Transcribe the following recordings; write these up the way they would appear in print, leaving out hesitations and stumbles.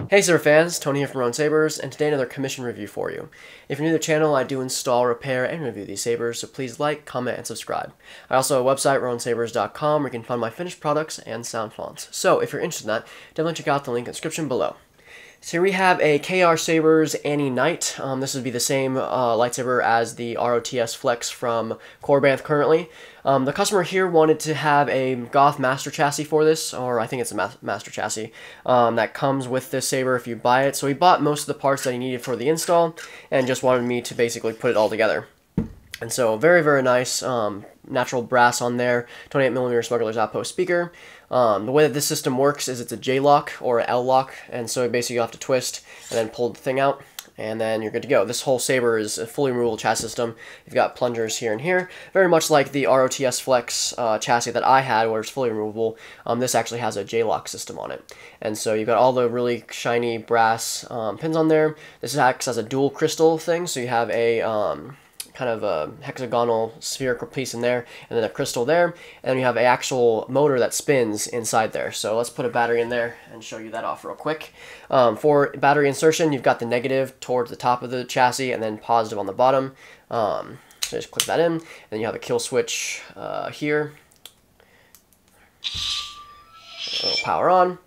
Hey Saber fans, Tony here from Sabers, and today another commission review for you. If you're new to the channel, I do install, repair, and review these sabers, so please like, comment, and subscribe. I also have a website, RowanSabers.com, where you can find my finished products and sound fonts. So if you're interested in that, definitely check out the link in the description below. So here we have a KR Ani Knight. This would be the same lightsaber as the ROTS Flex from Corbanth currently. The customer here wanted to have a Goth Master Chassis for this, or I think it's a Master Chassis, that comes with this saber if you buy it. So he bought most of the parts that he needed for the install, and just wanted me to basically put it all together. And so very, very nice natural brass on there, 28mm Smuggler's Outpost speaker. The way that this system works is it's a J-lock or L-lock, and so basically you have to twist and then pull the thing out, and then you're good to go. This whole saber is a fully removable chassis system. You've got plungers here and here, very much like the ROTS Flex chassis that I had, where it's fully removable. This actually has a J-lock system on it, and so you've got all the really shiny brass pins on there. This acts as a dual crystal thing, so you have a kind of a hexagonal spherical piece in there, and then a crystal there, and then you have an actual motor that spins inside there. So let's put a battery in there and show you that off real quick. For battery insertion, you've got the negative towards the top of the chassis and then positive on the bottom. So just click that in, and then you have a kill switch here. It'll power on.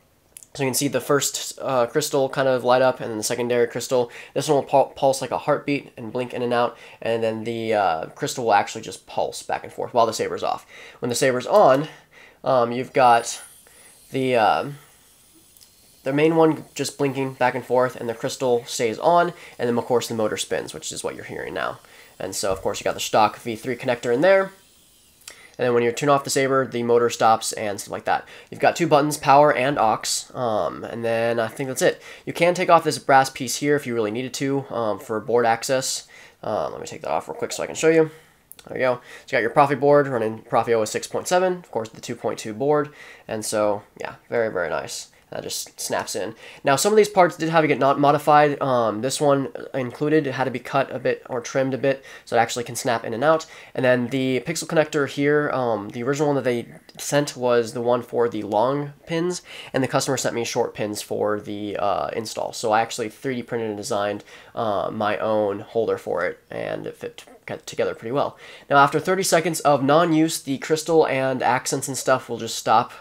So you can see the first crystal kind of light up, and then the secondary crystal. This one will pulse like a heartbeat and blink in and out, and then the crystal will actually just pulse back and forth while the saber's off. When the saber's on, you've got the main one just blinking back and forth, and the crystal stays on, and then of course the motor spins, which is what you're hearing now. And so of course you got the Shtok V3 connector in there. And then when you turn off the saber, the motor stops and stuff like that. You've got two buttons, power and aux, and then I think that's it. You can take off this brass piece here if you really needed to for board access. Let me take that off real quick so I can show you. There you go. So you got your Proffieboard running ProffieOS 6.7, of course the 2.2 board, and so yeah, very, very nice. That just snaps in. Now, some of these parts did have to get not modified. This one included, it had to be cut a bit or trimmed a bit so it actually can snap in and out. And then the pixel connector here, the original one that they sent was the one for the long pins, and the customer sent me short pins for the install. So I actually 3D printed and designed my own holder for it, and it fit together pretty well. Now, after 30 seconds of non-use, the crystal and accents and stuff will just stop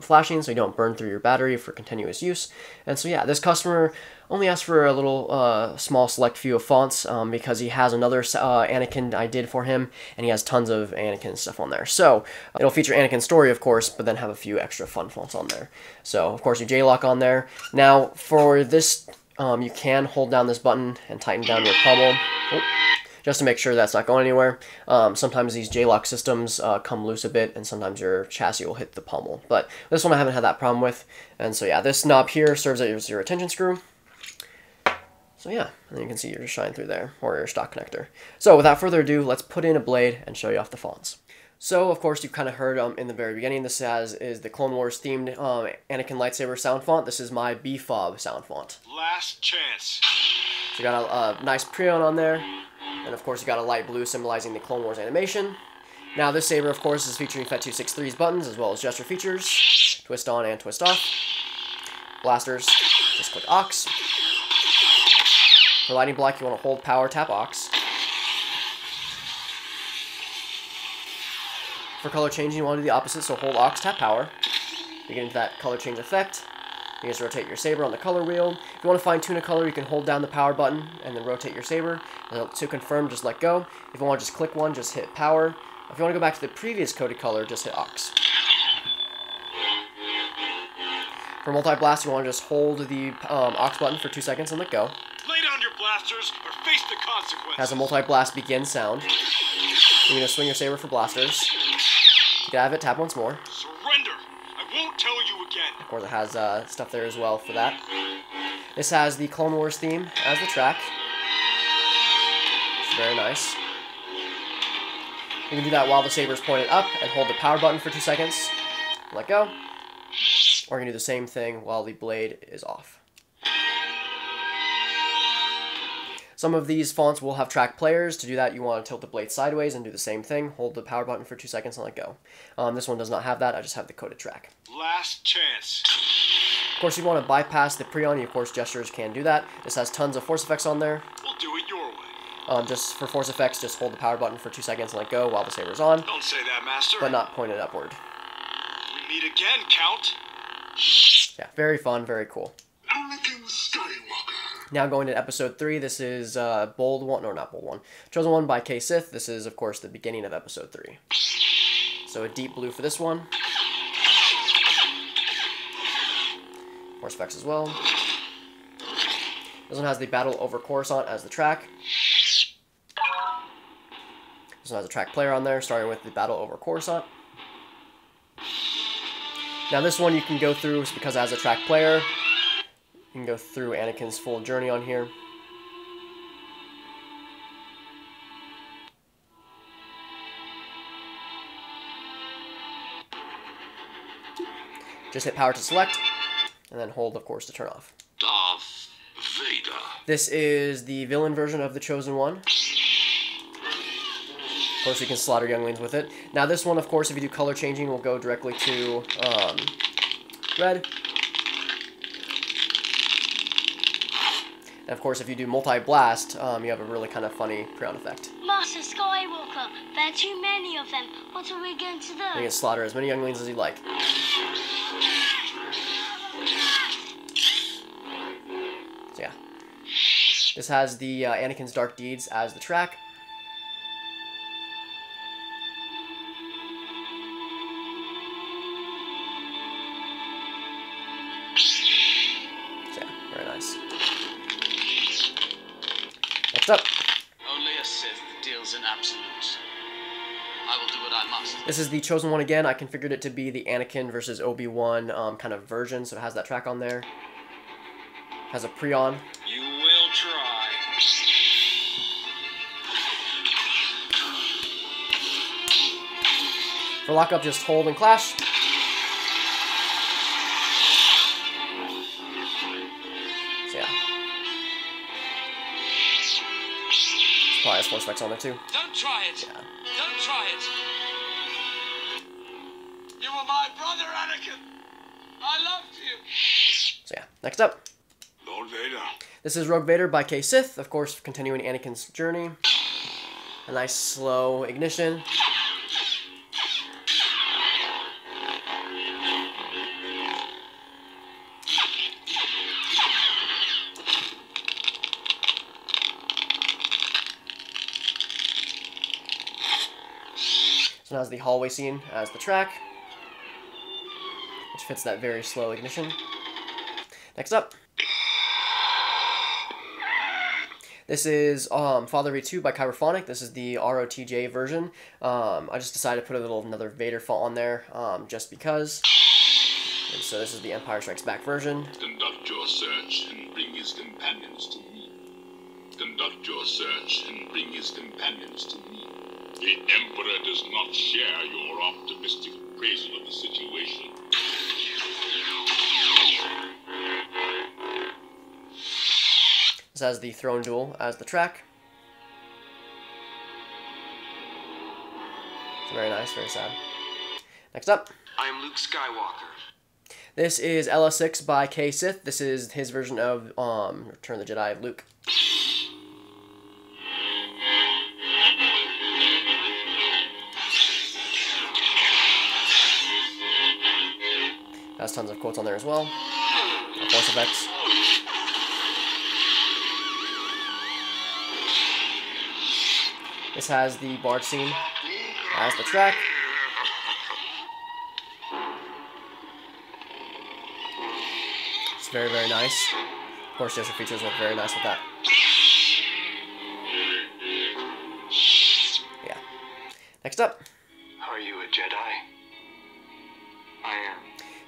flashing, so you don't burn through your battery for continuous use. And so yeah, this customer only asked for a little small select few of fonts because he has another Anakin I did for him, and he has tons of Anakin stuff on there. So it'll feature Anakin's story, of course, but then have a few extra fun fonts on there. So of course your J-lock on there. Now for this, you can hold down this button and tighten down your pommel. Just to make sure that's not going anywhere. Sometimes these J-lock systems come loose a bit, and sometimes your chassis will hit the pommel. But this one I haven't had that problem with. And so yeah, this knob here serves as your attention screw. So yeah, and you can see you're just shining through there, or your Shtok connector. So without further ado, let's put in a blade and show you off the fonts. So, of course, you've kind of heard in the very beginning, this is the Clone Wars themed Anakin Lightsaber sound font. This is my BFOB sound font. Last chance. So you got a nice preon on there. And of course you got a light blue symbolizing the Clone Wars animation. Now this saber, of course, is featuring FET263's buttons as well as gesture features. Twist on and twist off. Blasters, just click aux. For lighting block, you want to hold power, tap aux. For color changing, you want to do the opposite, so hold aux, tap power. You get into that color change effect. You just rotate your saber on the color wheel. If you want to fine-tune a color, you can hold down the power button and then rotate your saber. And to confirm, just let go. If you want to just click one, just hit power. If you want to go back to the previous coded color, just hit aux. For multi-blast, you want to just hold the aux button for 2 seconds and let go. Lay down your blasters or face the consequences. Has a multi-blast begin sound. You're going to swing your saber for blasters. To get out of it, tap once more. Surrender. I won't tell you again. Of course, it has stuff there as well for that. This has the Clone Wars theme as the track. It's very nice. You can do that while the saber is pointed up and hold the power button for 2 seconds. Let go. Or you can do the same thing while the blade is off. Some of these fonts will have track players. To do that, you want to tilt the blade sideways and do the same thing. Hold the power button for 2 seconds and let go. This one does not have that. I just have the coded track. Last chance. Of course, if you want to bypass the pre-on, you of course gestures can do that. This has tons of force effects on there. We'll do it your way. Just for force effects, just hold the power button for 2 seconds and let go while the saber's on, Don't say that, Master. but not pointed upward. We meet again, Count. Yeah, very fun, very cool. Anakin Skywalker. Now going to episode 3, this is Bold One, or not Bold One, Chosen One by K Sith. This is, of course, the beginning of episode 3. So a deep blue for this one. Force effects as well. This one has the Battle Over Coruscant as the track. This one has a track player on there, starting with the Battle Over Coruscant. Now this one you can go through, because it has a track player. You can go through Anakin's full journey on here. Just hit power to select, and then hold, of course, to turn off. Darth Vader. This is the villain version of the Chosen One. Of course, you can slaughter younglings with it. Now this one, of course, if you do color changing, will go directly to red. And of course, if you do multi-blast, you have a really kind of funny pre-on effect. Master Skywalker, there are too many of them. What are we going to do? You can slaughter as many younglings as you like. So yeah. This has the Anakin's Dark Deeds as the track. So yeah, very nice. Next up. Only a Sith deals in absolutes. I will do what I must. This is the Chosen One again. I configured it to be the Anakin versus Obi-Wan kind of version, so it has that track on there. Has a pre-on. You will try. For lockup, just hold and clash. So yeah. Probably has force effects on there too. Don't try it. Yeah. Don't try it. You were my brother, Anakin. I loved you. So yeah. Next up. Lord Vader. This is Rogue Vader by K Sith, of course, continuing Anakin's journey. A nice slow ignition. So now has the hallway scene as the track, which fits that very slow ignition. Next up. This is Father V2 by Kyberphonic. This is the ROTJ version. I just decided to put another Vader font on there just because. And so this is the Empire Strikes Back version. Conduct your search and bring his companions to me. Conduct your search and bring his companions to me. The Emperor does not share your optimistic appraisal of the situation. This has the Throne Duel as the track. It's very nice, very sad. Next up. I am Luke Skywalker. This is LS6 by K Sith. This is his version of Return of the Jedi of Luke. Has tons of quotes on there as well. Force effects. This has the Bard scene as the track. It's very, very nice. Of course, gesture features look very nice with that. Yeah. Next up. Are you a Jedi? I am.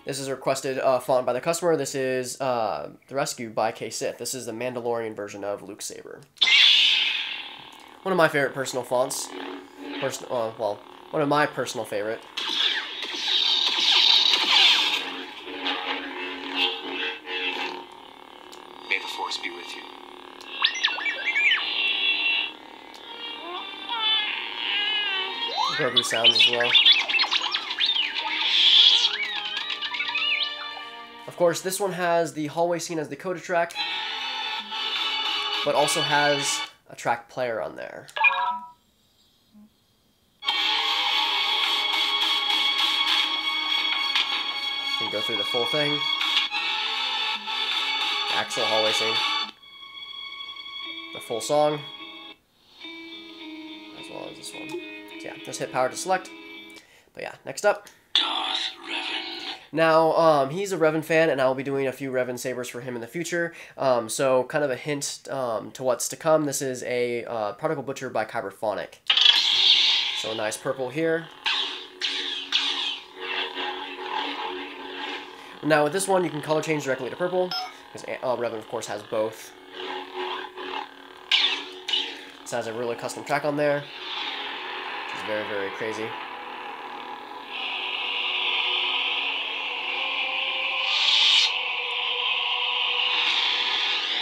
This is a requested font by the customer. This is The Rescue by K Sith. This is the Mandalorian version of Luke Saber. One of my favorite personal fonts. Well, one of my personal favorite. May the Force be with you. Grogu sounds as well. Of course, this one has the hallway scene as the coda track, but also has a track player on there. You can go through the full thing. The actual hallway scene. The full song. As well as this one. So yeah, just hit power to select. But yeah, next up. Darth Revan. Now, he's a Revan fan, and I'll be doing a few Revan Sabers for him in the future. So kind of a hint to what's to come. This is a Particle Butcher by Kyberphonic. So a nice purple here. Now with this one, you can color change directly to purple, because Revan, of course, has both. This has a really custom track on there, which is very, very crazy.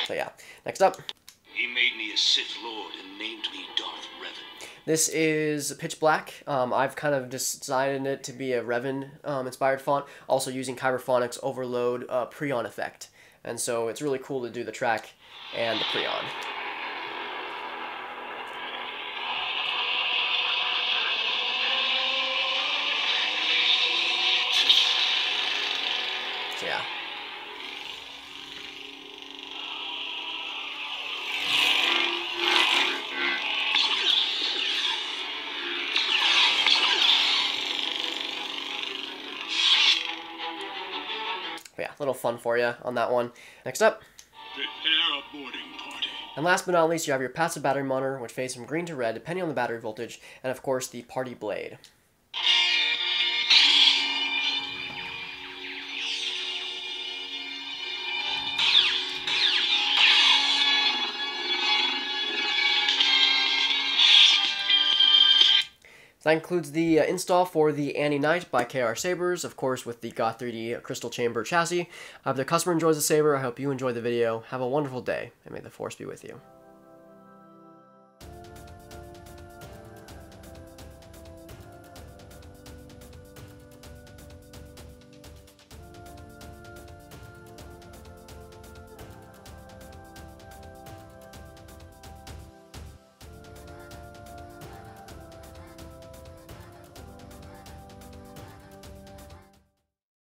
So yeah, next up. He made me a Sith Lord and named me Darth Revan. This is Pitch Black. I've kind of decided it to be a Revan inspired font, also using Kyberphonic's Overload Preon effect. And so it's really cool to do the track and the Preon. So yeah. But yeah, little fun for you on that one. Next up. Prepare a boarding party. And last but not least, you have your passive battery monitor, which fades from green to red, depending on the battery voltage, and of course, the party blade. That includes the install for the Ani Knight by KR Sabers, of course with the Goth 3D Crystal Chamber chassis. I hope the customer enjoys the Saber. I hope you enjoy the video. Have a wonderful day, and may the Force be with you.